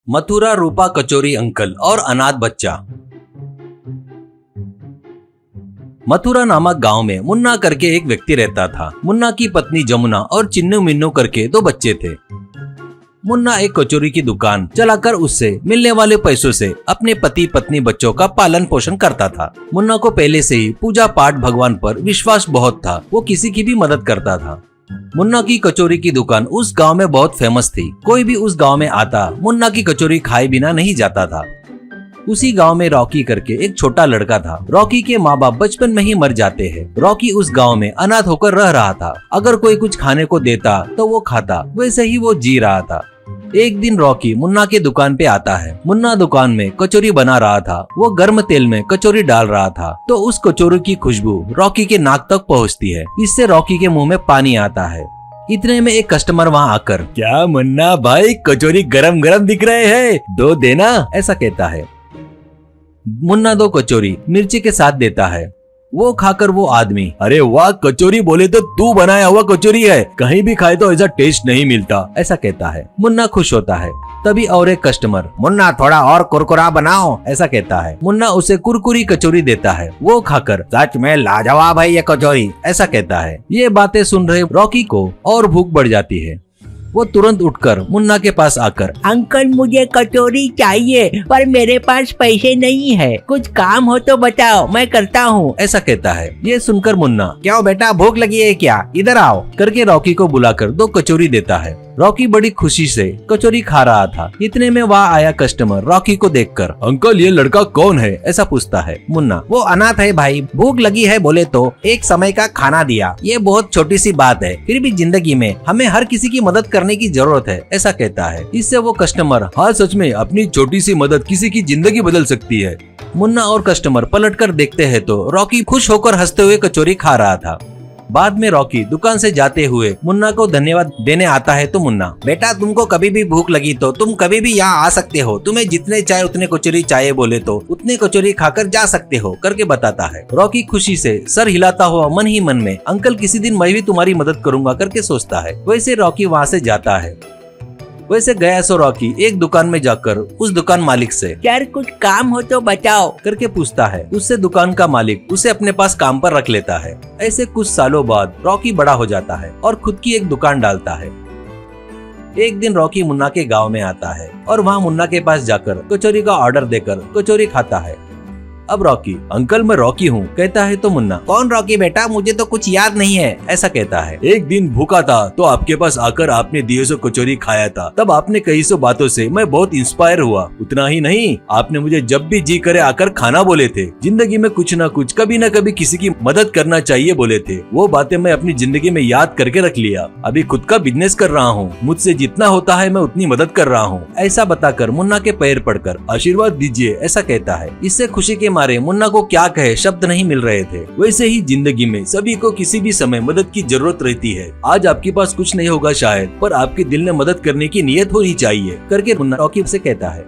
मथुरा रूपा kachori uncle और अनाथ बच्चा। मथुरा नामक गांव में मुन्ना करके एक व्यक्ति रहता था। मुन्ना की पत्नी जमुना और चिन्नू मिन्नू करके दो बच्चे थे। मुन्ना एक कचोरी की दुकान चलाकर उससे मिलने वाले पैसों से अपने पति पत्नी बच्चों का पालन पोषण करता था। मुन्ना को पहले से ही पूजा पाठ भगवान पर विश्वास बहुत था। वो किसी की भी मदद करता था। मुन्ना की कचोरी की दुकान उस गांव में बहुत फेमस थी। कोई भी उस गांव में आता मुन्ना की कचोरी खाए बिना नहीं जाता था। उसी गांव में रॉकी करके एक छोटा लड़का था। रॉकी के माँ बाप बचपन में ही मर जाते हैं। रॉकी उस गांव में अनाथ होकर रह रहा था। अगर कोई कुछ खाने को देता तो वो खाता, वैसे ही वो जी रहा था। एक दिन रॉकी मुन्ना के दुकान पे आता है। मुन्ना दुकान में कचोरी बना रहा था। वो गर्म तेल में कचोरी डाल रहा था तो उस कचोरी की खुशबू रॉकी के नाक तक पहुंचती है। इससे रॉकी के मुंह में पानी आता है। इतने में एक कस्टमर वहाँ आकर, क्या मुन्ना भाई कचोरी गरम गरम दिख रहे हैं, दो देना, ऐसा कहता है। मुन्ना दो कचोरी मिर्ची के साथ देता है। वो खाकर वो आदमी, अरे वाह, कचोरी बोले तो तू बनाया हुआ कचोरी है, कहीं भी खाए तो ऐसा टेस्ट नहीं मिलता, ऐसा कहता है। मुन्ना खुश होता है। तभी और एक कस्टमर, मुन्ना थोड़ा और कुरकुरा बनाओ, ऐसा कहता है। मुन्ना उसे कुरकुरी कचोरी देता है। वो खाकर, सच में लाजवाब है ये कचोरी, ऐसा कहता है। ये बातें सुन रहे रॉकी को और भूख बढ़ जाती है। वो तुरंत उठकर मुन्ना के पास आकर, अंकल मुझे कचौरी चाहिए पर मेरे पास पैसे नहीं है, कुछ काम हो तो बताओ, मैं करता हूँ, ऐसा कहता है। ये सुनकर मुन्ना, क्यों बेटा भूख लगी है क्या, इधर आओ, करके रॉकी को बुलाकर दो कचौरी देता है। रॉकी बड़ी खुशी से कचौरी खा रहा था। इतने में वहाँ आया कस्टमर रॉकी को देखकर, अंकल ये लड़का कौन है, ऐसा पूछता है। मुन्ना, वो अनाथ है भाई, भूख लगी है बोले तो एक समय का खाना दिया, ये बहुत छोटी सी बात है, फिर भी जिंदगी में हमें हर किसी की मदद करने की जरूरत है, ऐसा कहता है। इससे वो कस्टमर, हाँ सच में अपनी छोटी सी मदद किसी की जिंदगी बदल सकती है। मुन्ना और कस्टमर पलटकर देखते हैं तो रॉकी खुश होकर हंसते हुए कचौरी खा रहा था। बाद में रॉकी दुकान से जाते हुए मुन्ना को धन्यवाद देने आता है तो मुन्ना, बेटा तुमको कभी भी भूख लगी तो तुम कभी भी यहाँ आ सकते हो, तुम्हें जितने चाहे उतने कचौरी चाहिए बोले तो उतने कचौरी खाकर जा सकते हो, करके बताता है। रॉकी खुशी से सर हिलाता हुआ मन ही मन में, अंकल किसी दिन मैं भी तुम्हारी मदद करूंगा, करके सोचता है। वैसे रॉकी वहाँ से जाता है। वैसे गया सो रॉकी एक दुकान में जाकर उस दुकान मालिक से, यार कुछ काम हो तो बताओ, करके पूछता है। उससे दुकान का मालिक उसे अपने पास काम पर रख लेता है। ऐसे कुछ सालों बाद रॉकी बड़ा हो जाता है और खुद की एक दुकान डालता है। एक दिन रॉकी मुन्ना के गांव में आता है और वहाँ मुन्ना के पास जाकर कचौरी का ऑर्डर देकर कचौरी खाता है। अब रॉकी, अंकल मैं रॉकी हूँ, कहता है तो मुन्ना, कौन रॉकी बेटा, मुझे तो कुछ याद नहीं है, ऐसा कहता है। एक दिन भूखा था तो आपके पास आकर आपने दिए सो कचौरी खाया था, तब आपने कई सौ बातों से मैं बहुत इंस्पायर हुआ। उतना ही नहीं, आपने मुझे जब भी जी करे आकर खाना बोले थे। जिंदगी में कुछ ना कुछ कभी न कभी किसी की मदद करना चाहिए बोले थे। वो बातें मैं अपनी जिंदगी में याद करके रख लिया। अभी खुद का बिजनेस कर रहा हूँ, मुझसे जितना होता है मैं उतनी मदद कर रहा हूँ, ऐसा बताकर मुन्ना के पैर पड़कर आशीर्वाद दीजिए, ऐसा कहता है। इससे खुशी के मारे मुन्ना को क्या कहे शब्द नहीं मिल रहे थे। वैसे ही जिंदगी में सभी को किसी भी समय मदद की जरूरत रहती है। आज आपके पास कुछ नहीं होगा शायद, पर आपके दिल में मदद करने की नियत होनी चाहिए, करके मुन्ना रॉकी से कहता है।